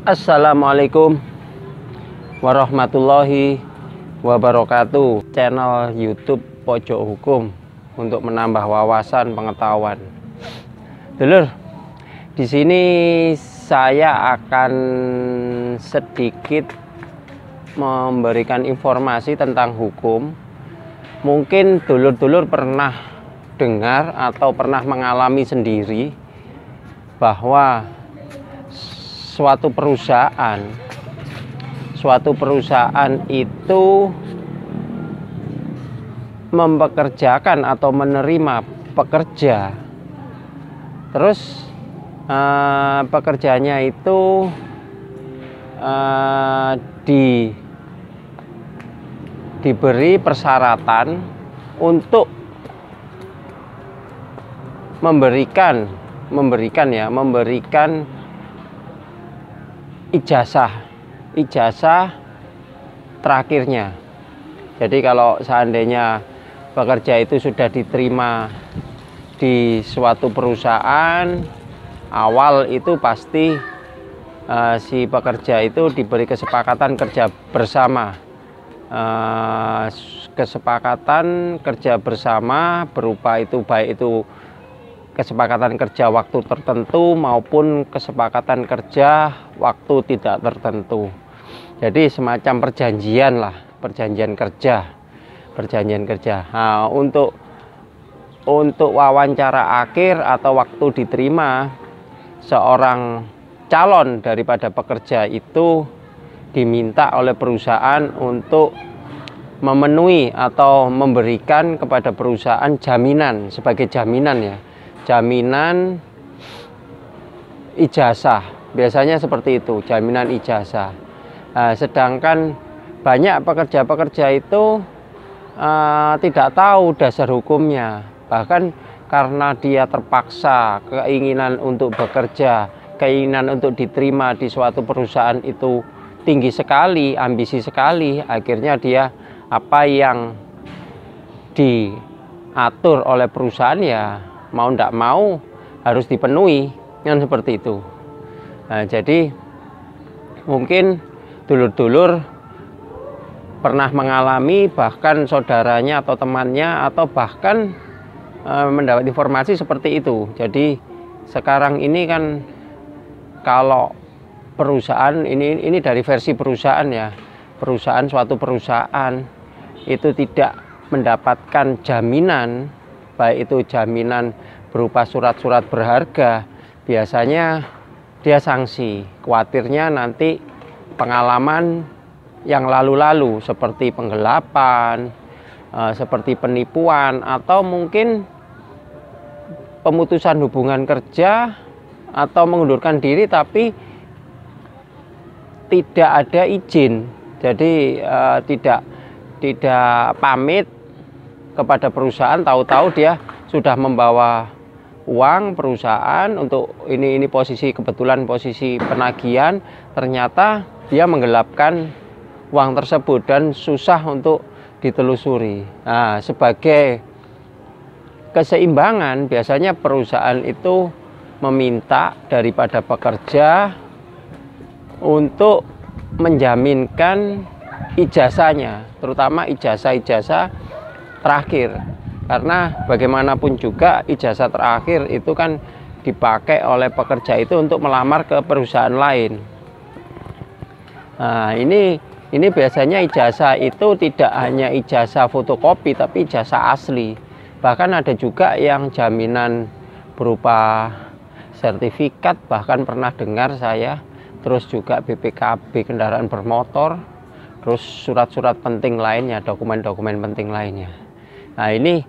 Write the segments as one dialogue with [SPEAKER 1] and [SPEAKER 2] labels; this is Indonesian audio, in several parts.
[SPEAKER 1] Assalamualaikum warahmatullahi wabarakatuh. Channel YouTube Pojok Hukum untuk menambah wawasan pengetahuan. Dulur, di sini saya akan sedikit memberikan informasi tentang hukum. Mungkin dulur-dulur pernah dengar atau pernah mengalami sendiri bahwa suatu perusahaan itu mempekerjakan atau menerima pekerja, terus pekerjanya itu diberi persyaratan untuk memberikan ijazah terakhirnya. Jadi kalau seandainya pekerja itu sudah diterima di suatu perusahaan, awal itu pasti si pekerja itu diberi kesepakatan kerja bersama. Kesepakatan kerja bersama berupa itu baik itu kesepakatan kerja waktu tertentu maupun kesepakatan kerja waktu tidak tertentu. Jadi semacam perjanjian kerja. Nah, untuk wawancara akhir atau waktu diterima seorang calon daripada pekerja itu diminta oleh perusahaan untuk memenuhi atau memberikan kepada perusahaan jaminan, sebagai jaminan ya. Jaminan ijazah, biasanya seperti itu, jaminan ijazah. Sedangkan banyak pekerja-pekerja itu tidak tahu dasar hukumnya, bahkan karena dia terpaksa, keinginan untuk bekerja, keinginan untuk diterima di suatu perusahaan itu tinggi sekali, ambisi sekali, akhirnya dia apa yang diatur oleh perusahaan ya mau tidak mau harus dipenuhi, kan seperti itu. Nah, jadi mungkin dulur-dulur pernah mengalami, bahkan saudaranya atau temannya atau bahkan mendapat informasi seperti itu. Jadi sekarang ini kan kalau perusahaan ini dari versi perusahaan ya, suatu perusahaan itu tidak mendapatkan jaminan, baik itu jaminan berupa surat-surat berharga, biasanya dia sanksi. Khawatirnya nanti pengalaman yang lalu-lalu seperti penggelapan, seperti penipuan, atau mungkin pemutusan hubungan kerja atau mengundurkan diri tapi tidak ada izin. Jadi tidak pamit kepada perusahaan, tahu-tahu dia sudah membawa uang perusahaan untuk ini kebetulan posisi penagihan, ternyata dia menggelapkan uang tersebut dan susah untuk ditelusuri. Nah, sebagai keseimbangan biasanya perusahaan itu meminta daripada pekerja untuk menjaminkan ijazahnya, terutama ijazah terakhir, karena bagaimanapun juga ijazah terakhir itu kan dipakai oleh pekerja itu untuk melamar ke perusahaan lain. Nah, ini biasanya ijazah itu tidak hanya ijazah fotokopi tapi ijazah asli. Bahkan ada juga yang jaminan berupa sertifikat, bahkan pernah dengar saya. Terus juga BPKB kendaraan bermotor, terus surat-surat penting lainnya, dokumen-dokumen penting lainnya. Nah, ini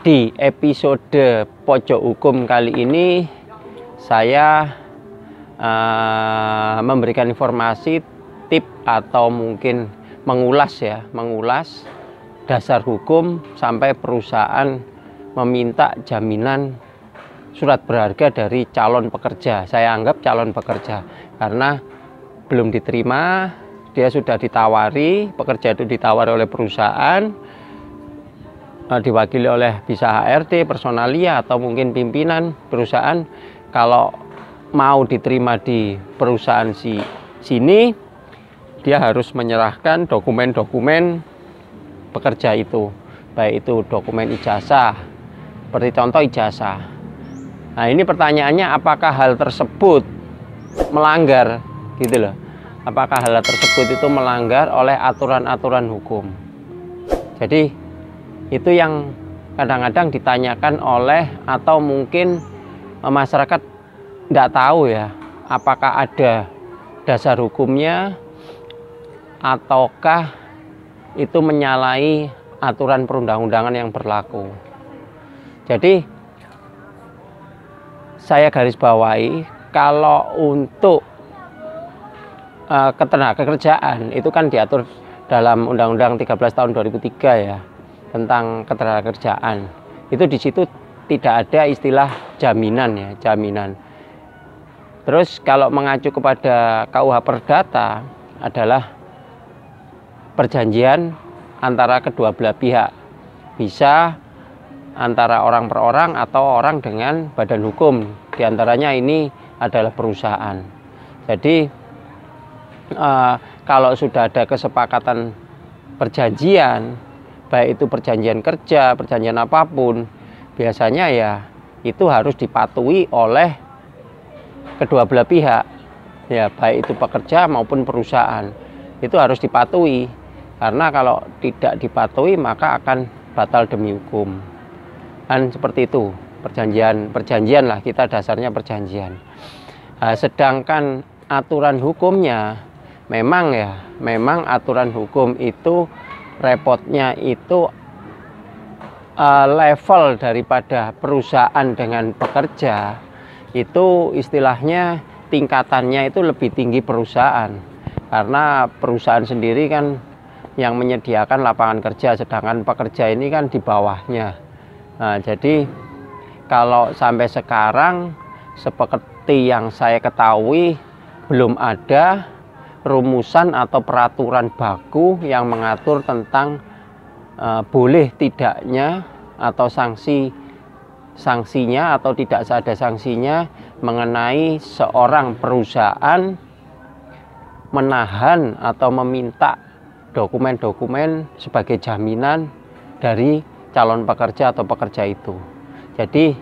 [SPEAKER 1] di episode Pojok Hukum kali ini saya memberikan informasi, tip atau mungkin mengulas dasar hukum sampai perusahaan meminta jaminan surat berharga dari calon pekerja. Saya anggap calon pekerja karena belum diterima, dia sudah ditawari, pekerja itu ditawari oleh perusahaan, diwakili oleh bisa HRD, personalia, atau mungkin pimpinan perusahaan. Kalau mau diterima di perusahaan si sini dia harus menyerahkan dokumen-dokumen pekerja itu, baik itu dokumen ijazah, seperti contoh ijazah. Nah, ini pertanyaannya, apakah hal tersebut melanggar gitu loh. Apakah hal tersebut itu melanggar oleh aturan-aturan hukum. Jadi itu yang kadang-kadang ditanyakan oleh, atau mungkin masyarakat tidak tahu ya, apakah ada dasar hukumnya ataukah itu menyalahi aturan perundang-undangan yang berlaku. Jadi saya garis bawahi, kalau untuk ketenagakerjaan itu kan diatur dalam Undang-Undang 13 tahun 2003 ya, tentang ketenagakerjaan. Itu di situ tidak ada istilah jaminan ya, jaminan. Terus kalau mengacu kepada KUH Perdata adalah perjanjian antara kedua belah pihak. Bisa antara orang per orang atau orang dengan badan hukum. Di antaranya ini adalah perusahaan. Jadi kalau sudah ada kesepakatan perjanjian, baik itu perjanjian kerja, perjanjian apapun, biasanya ya itu harus dipatuhi oleh kedua belah pihak. Ya, baik itu pekerja maupun perusahaan. Itu harus dipatuhi. Karena kalau tidak dipatuhi maka akan batal demi hukum. Kan seperti itu, perjanjian lah, kita dasarnya perjanjian. Nah, sedangkan aturan hukumnya memang aturan hukum itu repotnya itu level daripada perusahaan dengan pekerja itu istilahnya tingkatannya itu lebih tinggi perusahaan, karena perusahaan sendiri kan yang menyediakan lapangan kerja, sedangkan pekerja ini kan di bawahnya. Nah, jadi kalau sampai sekarang seperti yang saya ketahui belum ada rumusan atau peraturan baku yang mengatur tentang boleh tidaknya atau sanksinya atau tidak ada sanksinya mengenai seorang perusahaan menahan atau meminta dokumen-dokumen sebagai jaminan dari calon pekerja atau pekerja itu. Jadi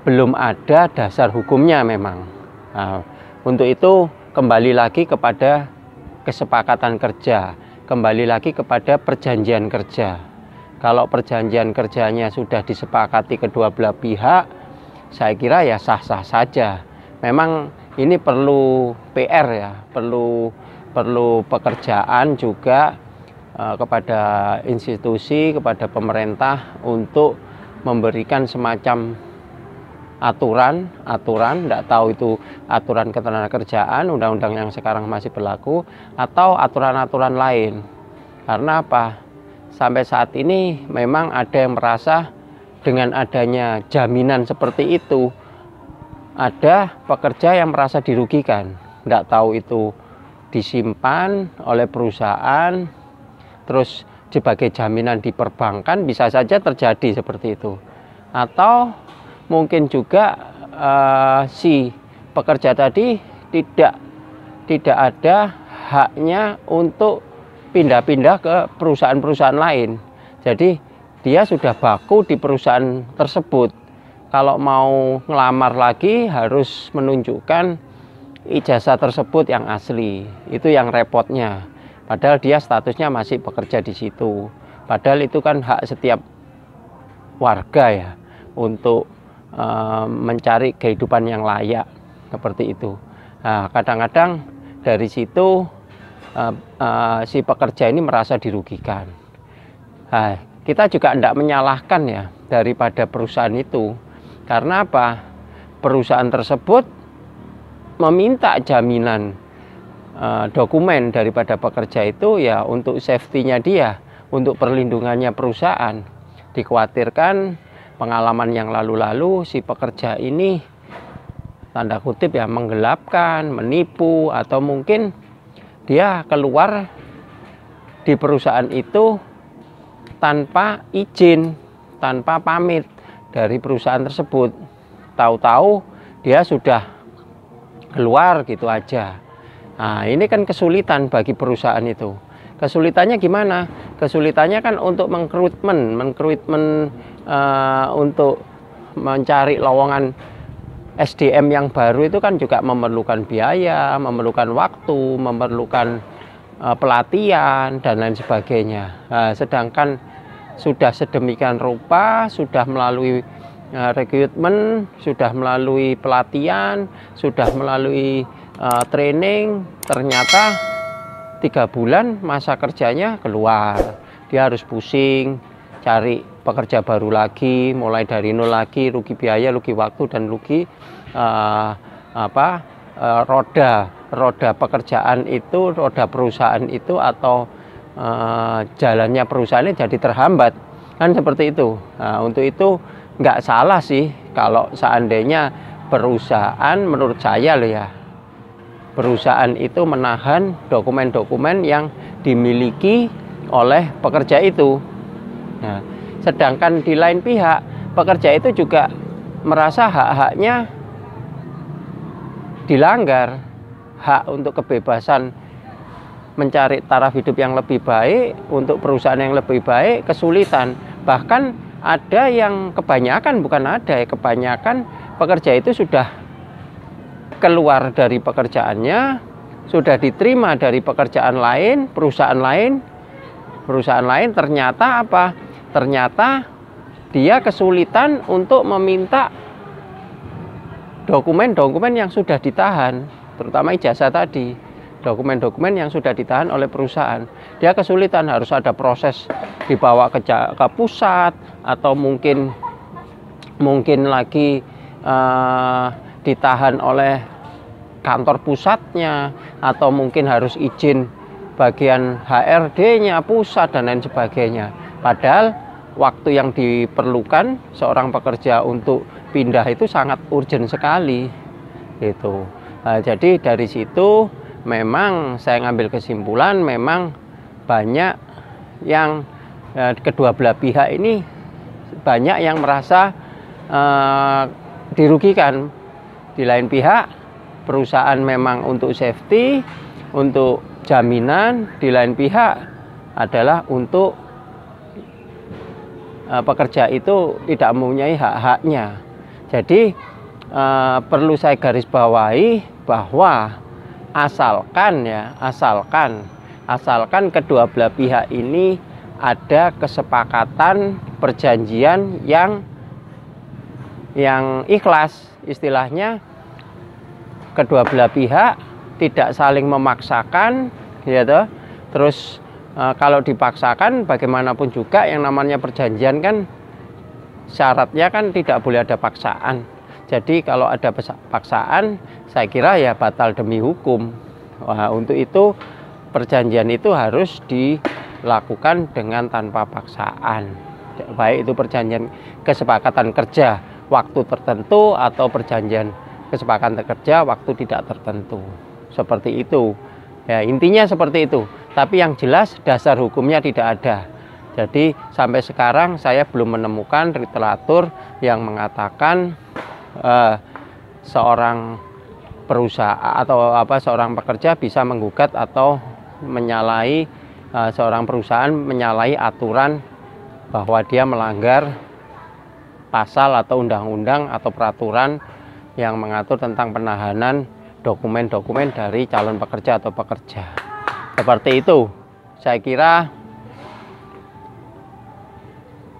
[SPEAKER 1] belum ada dasar hukumnya memang. Nah, untuk itu kembali lagi kepada kesepakatan kerja, kembali lagi kepada perjanjian kerja. Kalau perjanjian kerjanya sudah disepakati kedua belah pihak, saya kira ya sah-sah saja. Memang ini perlu PR ya, perlu pekerjaan juga kepada institusi, kepada pemerintah untuk memberikan semacam aturan, tidak tahu itu aturan ketenagakerjaan, undang-undang yang sekarang masih berlaku, atau aturan-aturan lain. Karena apa? Sampai saat ini memang ada yang merasa dengan adanya jaminan seperti itu, ada pekerja yang merasa dirugikan. Tidak tahu itu disimpan oleh perusahaan, terus sebagai jaminan diperbankan, bisa saja terjadi seperti itu. Atau mungkin juga si pekerja tadi tidak ada haknya untuk pindah-pindah ke perusahaan-perusahaan lain. Jadi dia sudah baku di perusahaan tersebut. Kalau mau ngelamar lagi harus menunjukkan ijazah tersebut yang asli. Itu yang repotnya. Padahal dia statusnya masih bekerja di situ. Padahal itu kan hak setiap warga ya untuk mencari kehidupan yang layak seperti itu. Nah, kadang-kadang dari situ si pekerja ini merasa dirugikan. Nah, kita juga tidak menyalahkan ya daripada perusahaan itu. Karena apa? Perusahaan tersebut meminta jaminan dokumen daripada pekerja itu ya untuk safety-nya dia, untuk perlindungannya perusahaan. Dikhawatirkan pengalaman yang lalu-lalu si pekerja ini tanda kutip ya menggelapkan, menipu, atau mungkin dia keluar di perusahaan itu tanpa izin, tanpa pamit dari perusahaan tersebut. Tahu-tahu dia sudah keluar gitu aja. Nah, ini kan kesulitan bagi perusahaan itu. Kesulitannya gimana? Kesulitannya kan untuk mengrekrutmen untuk mencari lowongan SDM yang baru itu kan juga memerlukan biaya, memerlukan waktu, memerlukan pelatihan dan lain sebagainya. Nah, sedangkan sudah sedemikian rupa, sudah melalui rekrutmen, sudah melalui pelatihan, sudah melalui training, ternyata 3 bulan masa kerjanya keluar. Dia harus pusing, cari pekerja baru lagi, mulai dari nol lagi, rugi biaya, rugi waktu, dan rugi roda pekerjaan itu, roda perusahaan itu, atau jalannya perusahaan ini jadi terhambat. Kan seperti itu. Nah, untuk itu nggak salah sih kalau seandainya perusahaan, menurut saya loh ya, perusahaan itu menahan dokumen-dokumen yang dimiliki oleh pekerja itu. Nah, sedangkan di lain pihak, pekerja itu juga merasa hak-haknya dilanggar. Hak untuk kebebasan mencari taraf hidup yang lebih baik, untuk perusahaan yang lebih baik, kesulitan. Bahkan ada yang kebanyakan, bukan ada ya, kebanyakan pekerja itu sudah keluar dari pekerjaannya, sudah diterima dari pekerjaan lain, perusahaan lain, ternyata apa? Ternyata dia kesulitan untuk meminta dokumen-dokumen yang sudah ditahan, terutama ijazah tadi, dokumen-dokumen yang sudah ditahan oleh perusahaan. Dia kesulitan, harus ada proses dibawa ke pusat, atau mungkin lagi ditahan oleh kantor pusatnya, atau mungkin harus izin bagian HRD-nya pusat dan lain sebagainya. Padahal waktu yang diperlukan seorang pekerja untuk pindah itu sangat urgent sekali gitu. Nah, jadi dari situ memang saya ngambil kesimpulan, memang banyak yang kedua belah pihak ini banyak yang merasa dirugikan. Di lain pihak, perusahaan memang untuk safety, untuk jaminan. Di lain pihak adalah untuk pekerja itu tidak mempunyai hak-haknya. Jadi perlu saya garis bawahi bahwa asalkan kedua belah pihak ini ada kesepakatan, perjanjian yang ikhlas, istilahnya kedua belah pihak tidak saling memaksakan, gitu. Terus kalau dipaksakan, bagaimanapun juga yang namanya perjanjian kan syaratnya kan tidak boleh ada paksaan. Jadi kalau ada paksaan, saya kira ya batal demi hukum. Wah, untuk itu perjanjian itu harus dilakukan dengan tanpa paksaan. Baik itu perjanjian kesepakatan kerja waktu tertentu atau perjanjian kesepakatan kerja waktu tidak tertentu. Seperti itu. Ya, intinya seperti itu. Tapi yang jelas dasar hukumnya tidak ada. Jadi sampai sekarang saya belum menemukan literatur yang mengatakan seorang perusahaan atau seorang pekerja bisa menggugat atau menyalahi seorang perusahaan menyalahi aturan bahwa dia melanggar pasal atau undang-undang atau peraturan yang mengatur tentang penahanan dokumen-dokumen dari calon pekerja atau pekerja. Seperti itu. Saya kira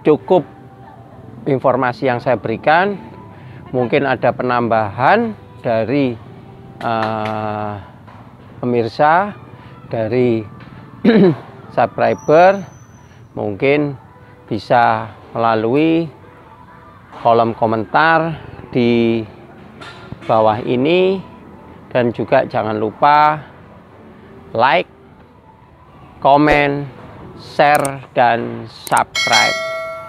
[SPEAKER 1] cukup informasi yang saya berikan. Mungkin ada penambahan dari pemirsa, dari subscriber, mungkin bisa melalui kolom komentar di bawah ini, dan juga jangan lupa like, komen, share, dan subscribe.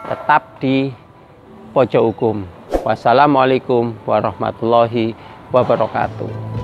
[SPEAKER 1] Tetap di Pojok Hukum. Wassalamualaikum warahmatullahi wabarakatuh.